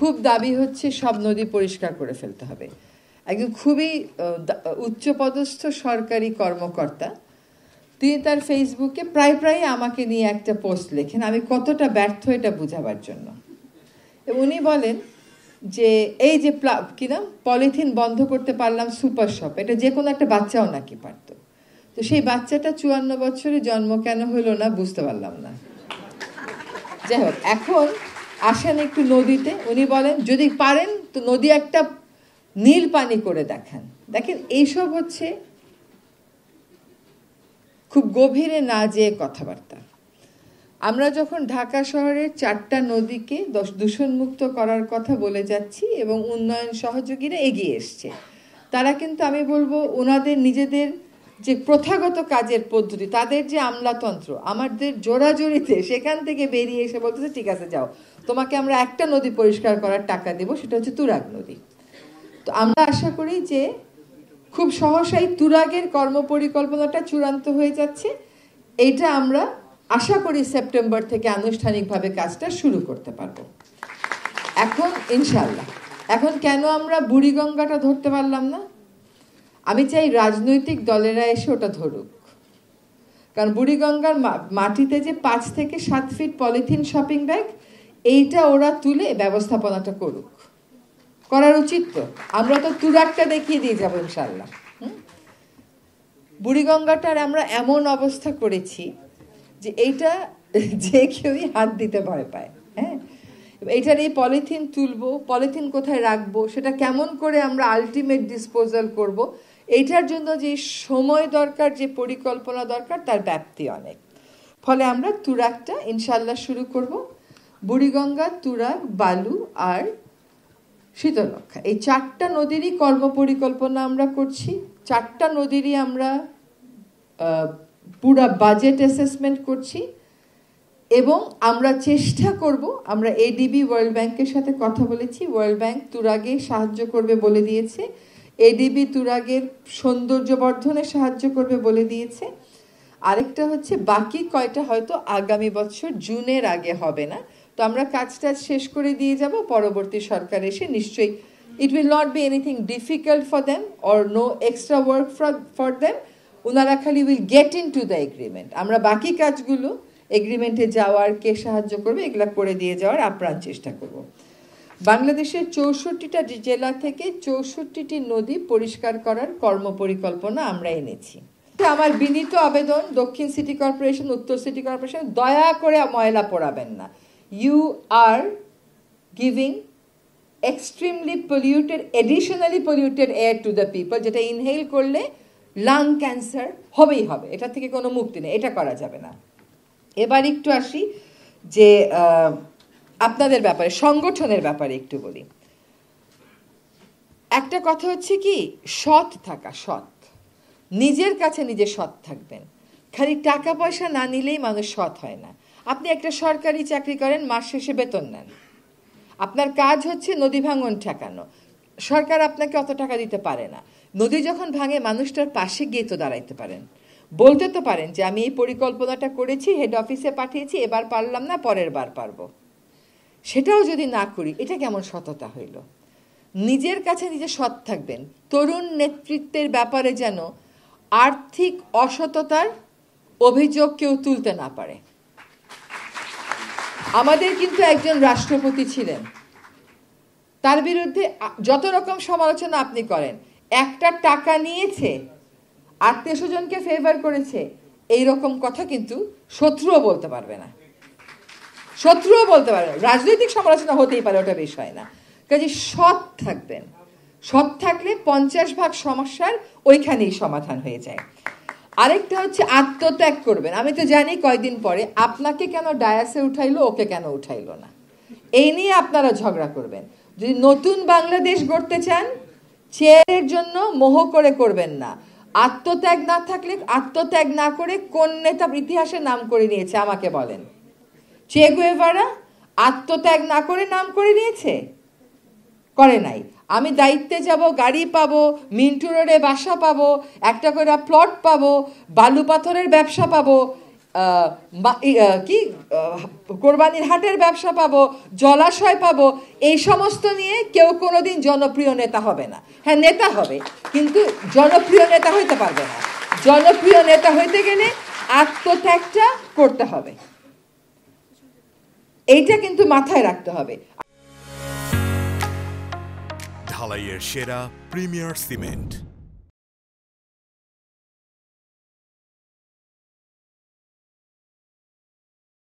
খুব দাবি হচ্ছে সব নদী পরিষ্কার করে ফেলতে হবে। একজন খুবই উচ্চপদস্থ সরকারি কর্মকর্তা, তিনি তার ফেসবুকে প্রায় আমাকে নিয়ে একটা পোস্ট লেখেন, আমি কতটা ব্যর্থ এটা বোঝাবার জন্য। উনি বলেন যে এই যে কি নাম পলিথিন বন্ধ করতে পারলাম সুপার শপ, এটা যে কোনো একটা বাচ্চাও নাকি পারত, তো সেই বাচ্চাটা 54 বছরে জন্ম কেন হলো না বুঝতে পারলাম না। যাই হোক, এখন আসেন একটু নদীতে। উনি বলেন যদি পারেন তো নদী একটা নীল পানি করে দেখান। দেখেন এইসব হচ্ছে খুব গভীরে না যেয়ে কথাবার্তা। আমরা যখন ঢাকা শহরের 4টা নদীকে দূষণমুক্ত করার কথা বলে যাচ্ছি এবং উন্নয়ন সহযোগীরা এগিয়ে এসছে, তারা কিন্তু আমি বলবো ওনাদের নিজেদের যে প্রথাগত কাজের পদ্ধতি, তাদের যে আমলাতন্ত্র, আমাদের জোরাজোরিতে সেখান থেকে বেরিয়ে এসে বলতেছে ঠিক আছে যাও, তোমাকে আমরা একটা নদী পরিষ্কার করার টাকা দেব, সেটা হচ্ছে তুরাগ নদী। তো আমরা আশা করি যে খুব সহসাই তুরাগের কর্মপরিকল্পনাটা চূড়ান্ত হয়ে যাচ্ছে। এইটা আমরা আশা করি সেপ্টেম্বর থেকে আনুষ্ঠানিকভাবে কাজটা শুরু করতে পারবো এখন ইনশাল্লাহ। এখন কেন আমরা বুড়িগঙ্গাটা ধরতে পারলাম না? আমি চাই রাজনৈতিক দলেরা এসে ওটা ধরুক, কারণ বুড়িগঙ্গার মাটিতে যে 5 থেকে 7 ফিট পলিথিন শপিং ব্যাগ, এইটা ওরা তুলে ব্যবস্থাপনাটা করুক, করার উচিত। তো আমরা তো তুরাগটা দেখিয়ে দিয়ে যাবো ইনশাল্লাহ। বুড়িগঙ্গাটার আমরা এমন অবস্থা করেছি যে এইটা যে কেউই হাত দিতে ভয় পায়। হ্যাঁ, এইটার এই পলিথিন তুলবো, পলিথিন কোথায় রাখবো, সেটা কেমন করে আমরা আলটিমেট ডিসপোজাল করব, এইটার জন্য যে সময় দরকার, যে পরিকল্পনা দরকার, তার ব্যাপ্তি অনেক। ফলে আমরা তুরাগটা ইনশাল্লাহ শুরু করব। বুড়িগঙ্গা, তুরাগ, বালু আর শীতলক্ষা, এই 4টা নদীরই কর্মপরিকল্পনা আমরা করছি। 4টা নদীরই আমরা পুরা বাজেট অ্যাসেসমেন্ট করছি এবং আমরা চেষ্টা করব, আমরা এডিবি ওয়ার্ল্ড ব্যাংকের সাথে কথা বলেছি, ওয়ার্ল্ড ব্যাংক তুরাগে সাহায্য করবে বলে দিয়েছে, এডিবি তুরাগের সৌন্দর্য বর্ধনে সাহায্য করবে বলে দিয়েছে। আরেকটা হচ্ছে বাকি কয়টা হয়তো আগামী বছর জুনের আগে হবে না, তো আমরা কাজটা শেষ করে দিয়ে যাব। পরবর্তী সরকার এসে নিশ্চয়ই it will not be anything difficult for them or no extra work for them, ওনারা খালি will get into the agreement. আমরা বাকি কাজগুলো এগ্রিমেন্টে যাওয়ার, কে সাহায্য করবে, এগুলো করে দিয়ে যাওয়ার আপ্রাণ চেষ্টা করব। বাংলাদেশের 64টা জেলা থেকে 64টি নদী পরিষ্কার করার কর্মপরিকল্পনা আমরা এনেছি। আমার বিনীত আবেদন, দক্ষিণ সিটি কর্পোরেশন, উত্তর সিটি কর্পোরেশন, দয়া করে ময়লা পোড়াবেন না। You are giving extremely polluted, additionally polluted air to the people, যেটা ইনহেল করলে লাং ক্যান্সার হবেই হবে, এটা থেকে কোনো মুক্তি নেই, এটা করা যাবে না। এবার একটু আসি যে আপনাদের ব্যাপারে, সংগঠনের ব্যাপারে একটু বলি। একটা কথা হচ্ছে কি, সৎ থাকা, সৎ, নিজের কাছে নিজে সৎ থাকবেন। খালি টাকা পয়সা না নিলেই মানুষ সৎ হয় না। আপনি একটা সরকারি চাকরি করেন, মাস শেষে বেতন নেন, আপনার কাজ হচ্ছে নদী ভাঙন ঠেকানো, সরকার আপনাকে অত টাকা দিতে পারে না। নদী যখন ভাঙে মানুষটার পাশে গিয়ে তো দাঁড়াইতে পারেন, বলতে তো পারেন যে আমি এই পরিকল্পনাটা করেছি, হেড অফিসে পাঠিয়েছি, এবার পারলাম না, পরের বার পারবো। সেটাও যদি না করি, এটা কেমন সততা হইল? নিজের কাছে নিজে সৎ থাকবেন। তরুণ নেতৃত্বের ব্যাপারে যেন আর্থিক অসততার অভিযোগ কেউ তুলতে না পারে। আমাদের কিন্তু একজন রাষ্ট্রপতি ছিলেন, তার বিরুদ্ধে যত রকম সমালোচনা আপনি করেন, একটা টাকা নিয়েছে, আত্মীয় স্বজনকে ফেভার করেছে, এইরকম কথা কিন্তু শত্রুও বলতে পারবে না, শত্রুও বলতে পারবে না। রাজনৈতিক সমালোচনা হতেই পারে, ওটা বিষয় না। কাজে সৎ থাকবেন, সৎ থাকলে 50% সমস্যার ওইখানেই সমাধান হয়ে যায়। আরেকটা হচ্ছে আত্মত্যাগ করবেন। আমি তো জানি কয়দিন পরে আপনাকে কেন ডায়াসে উঠাইলো, ওকে কেন উঠাইলো না, এই নিয়ে আপনারা ঝগড়া করবেন। যদি নতুন বাংলাদেশ গড়তে চান, চেয়ারের জন্য মোহ করে করবেন না। আত্মত্যাগ না থাকলে, আত্মত্যাগ না করে কোন নেতা ইতিহাসে নাম করে নিয়েছে আমাকে বলেন? চে গুয়েভারা আত্মত্যাগ না করে নাম করে নিয়েছে? করে নাই। আমি দায়িত্বে যাব, গাড়ি পাবো, মিন্টু রোডে বাসা পাবো, একটা করে প্লট পাবো, বালু পাথরের ব্যবসা পাবো, কি কোরবানির হাটের ব্যবসা পাবো, জলাশয় পাবো, এই সমস্ত নিয়ে কেউ কোনোদিন জনপ্রিয় নেতা হবে না। হ্যাঁ, নেতা হবে, কিন্তু জনপ্রিয় নেতা হইতে পারবে না। জনপ্রিয় নেতা হইতে গেলে আত্মত্যাগটা করতে হবে, এইটা কিন্তু মাথায় রাখতে হবে। ঢালাইয়ের সেরা প্রিমিয়ার সিমেন্ট।